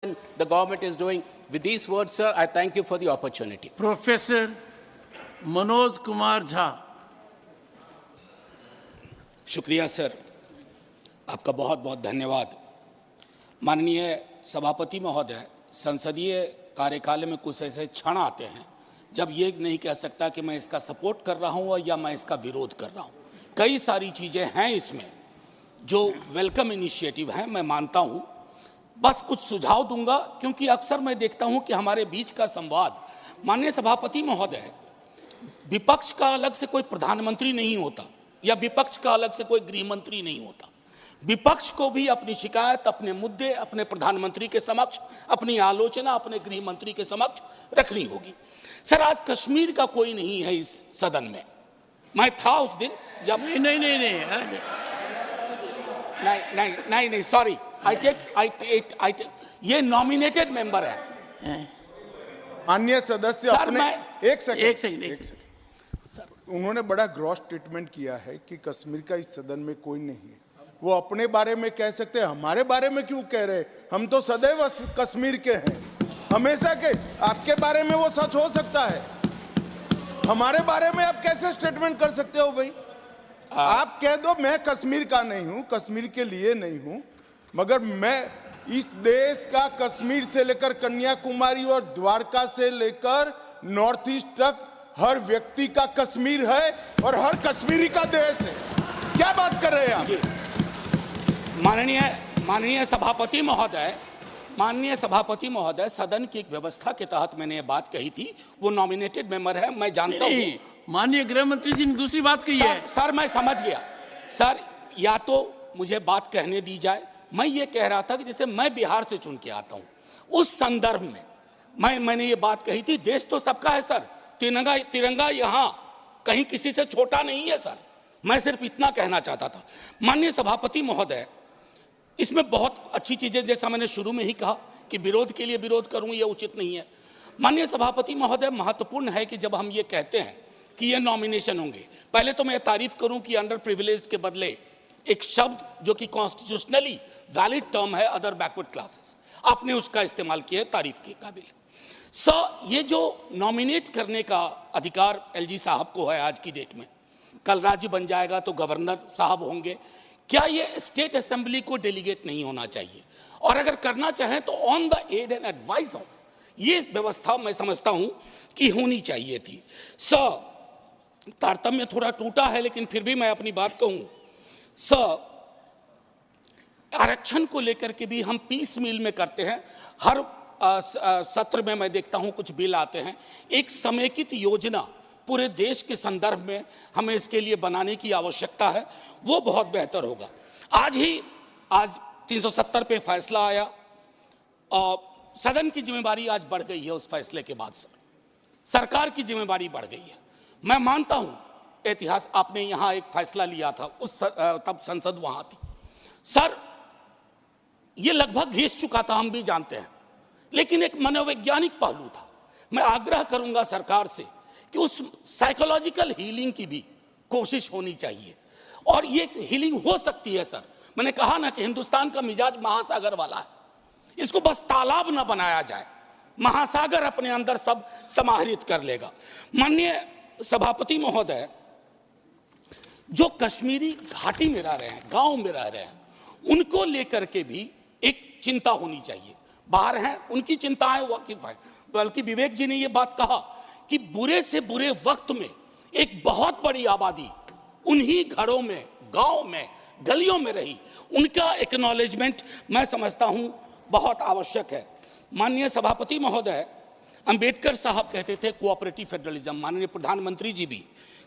the government is doing. With these words, sir, I thank you for the opportunity. Professor Manoj Kumar Jha. शुक्रिया sir, आपका बहुत बहुत धन्यवाद। माननीय सभापति महोदय, संसदीय कार्यकाल में कुछ ऐसे क्षण आते हैं जब ये नहीं कह सकता कि मैं इसका सपोर्ट कर रहा हूँ या मैं इसका विरोध कर रहा हूँ। कई सारी चीज़ें हैं इसमें जो वेलकम इनिशिएटिव हैं, मैं मानता हूँ। बस कुछ सुझाव दूंगा क्योंकि अक्सर मैं देखता हूँ कि हमारे बीच का संवाद, माननीय सभापति महोदय, विपक्ष का अलग से कोई प्रधानमंत्री नहीं होता या विपक्ष का अलग से कोई गृह मंत्री नहीं होता। विपक्ष को भी अपनी शिकायत, अपने मुद्दे अपने प्रधानमंत्री के समक्ष, अपनी आलोचना अपने गृह मंत्री के समक्ष रखनी होगी। सर, आज कश्मीर का कोई नहीं है इस सदन में। मैं था उस दिन जब नहीं सॉरी, ये नॉमिनेटेड मेंबर है। माननीय सदस्य अपने एक सेकंड सर, उन्होंने बड़ा ग्रॉस स्टेटमेंट किया है कि कश्मीर का इस सदन में कोई नहीं है। वो अपने बारे में कह सकते हैं, हमारे बारे में क्यों कह रहे? हम तो सदैव कश्मीर के हैं, हमेशा के। आपके बारे में वो सच हो सकता है, हमारे बारे में आप कैसे स्टेटमेंट कर सकते हो भाई? आप कह दो मैं कश्मीर का नहीं हूं, कश्मीर के लिए नहीं हूं, मगर मैं इस देश का कश्मीर से लेकर कन्याकुमारी और द्वारका से लेकर नॉर्थ ईस्ट तक हर व्यक्ति का कश्मीर है और हर कश्मीरी का देश है। क्या बात कर रहे हैं आप? माननीय सभापति महोदय, सदन की एक व्यवस्था के तहत मैंने ये बात कही थी। वो नॉमिनेटेड मेंबर है, मैं जानता हूँ। माननीय गृह मंत्री जी ने दूसरी बात कही है। सर, मैं समझ गया। सर, या तो मुझे बात कहने दी जाए। मैं ये कह रहा था कि जैसे मैं बिहार से चुन के आता हूँ, उस संदर्भ में मैंने ये बात कही थी। देश तो सबका है सर, तिरंगा यहाँ कहीं किसी से छोटा नहीं है सर। मैं सिर्फ इतना कहना चाहता था। माननीय सभापति महोदय, इसमें बहुत अच्छी चीजें, जैसा मैंने शुरू में ही कहा कि विरोध के लिए विरोध करूं ये उचित नहीं है। माननीय सभापति महोदय, महत्वपूर्ण है कि जब हम ये कहते हैं कि ये नॉमिनेशन होंगे, पहले तो मैं तारीफ करूं कि अंडर प्रिविलेज्ड के बदले एक शब्द जो कि कॉन्स्टिट्यूशनली वैलिड टर्म है, अदर बैकवर्ड क्लासेस, आपने उसका इस्तेमाल किया, तारीफ के काबिल। ये जो नॉमिनेट करने का अधिकार एलजी साहब को है आज की डेट में, कल राज्य बन जाएगा तो गवर्नर साहब होंगे। क्या ये स्टेट असेंबली को डेलीगेट नहीं होना चाहिए? और अगर करना चाहें तो on the aid and advice of, ये व्यवस्था मैं समझता हूं कि होनी चाहिए थी। तारतम्य थोड़ा टूटा है, लेकिन फिर भी मैं अपनी बात कहूं। आरक्षण को लेकर के भी हम पीस मील में करते हैं। हर सत्र में मैं देखता हूं कुछ बिल आते हैं। एक समेकित योजना पूरे देश के संदर्भ में हमें इसके लिए बनाने की आवश्यकता है, वो बहुत बेहतर होगा। आज 370 पे फैसला आया और सदन की जिम्मेदारी आज बढ़ गई है। उस फैसले के बाद सरकार की जिम्मेदारी बढ़ गई है। मैं मानता हूं इतिहास, आपने यहां एक फैसला लिया था, तब संसद वहां थी सर, ये लगभग घिस चुका था, हम भी जानते हैं, लेकिन एक मनोवैज्ञानिक पहलू था। मैं आग्रह करूंगा सरकार से कि उस साइकोलॉजिकल हीलिंग की भी कोशिश होनी चाहिए, और ये हीलिंग हो सकती है सर। मैंने कहा ना कि हिंदुस्तान का मिजाज महासागर वाला है, इसको बस तालाब ना बनाया जाए, महासागर अपने अंदर सब समाहित कर लेगा। माननीय सभापति महोदय, जो कश्मीरी घाटी में रह रहे हैं, गांव में रह रहे हैं, उनको लेकर के भी एक चिंता होनी चाहिए। बाहर हैं, उनकी चिंताएं वाकिफ है। बल्कि विवेक जी ने यह बात कहा कि बुरे से बुरे वक्त में एक बहुत बड़ी आबादी उन्हीं घरों में, गांव में, गलियों में रही, उनका एक्नॉलेजमेंट मैं समझता हूं बहुत आवश्यक है। माननीय सभापति महोदय, अंबेडकर साहब कहते थे कोऑपरेटिव फेडरलिज्म, माननीय प्रधानमंत्री जी भी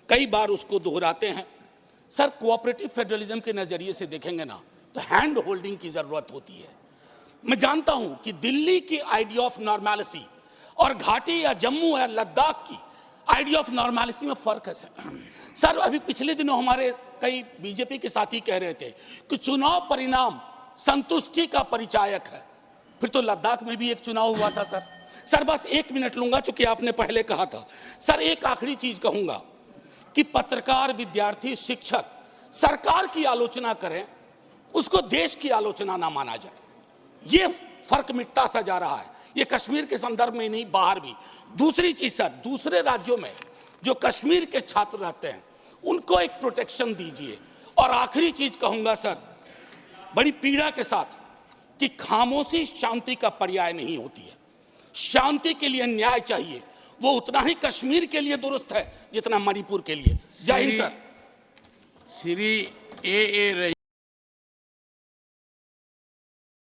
कई बार उसको दोहराते हैं। सर, कोऑपरेटिव फेडरलिज्म के नजरिए से देखेंगे ना तो हैंड होल्डिंग की जरूरत होती है। मैं जानता हूं कि दिल्ली की आइडिया ऑफ नॉर्मैलिटी और घाटी या जम्मू या लद्दाख की आइडिया ऑफ नॉर्मैलिटी में फर्क है सर। अभी पिछले दिनों हमारे कई बीजेपी के साथी कह रहे थे कि चुनाव परिणाम संतुष्टि का परिचायक है। फिर तो लद्दाख में भी एक चुनाव हुआ था सर। बस 1 मिनट लूंगा, चूंकि आपने पहले कहा था सर। एक आखिरी चीज कहूंगा कि पत्रकार, विद्यार्थी, शिक्षक सरकार की आलोचना करें, उसको देश की आलोचना ना माना जाए। ये फर्क मिटता सा जा रहा है। ये कश्मीर के संदर्भ में नहीं, बाहर भी। दूसरी चीज सर, दूसरे राज्यों में जो कश्मीर के छात्र रहते हैं उनको एक प्रोटेक्शन दीजिए। और आखिरी चीज कहूंगा सर, बड़ी पीड़ा के साथ, कि खामोशी शांति का पर्याय नहीं होती है। शांति के लिए न्याय चाहिए, वो उतना ही कश्मीर के लिए दुरुस्त है जितना मणिपुर के लिए। जय हिंद सर। श्री ए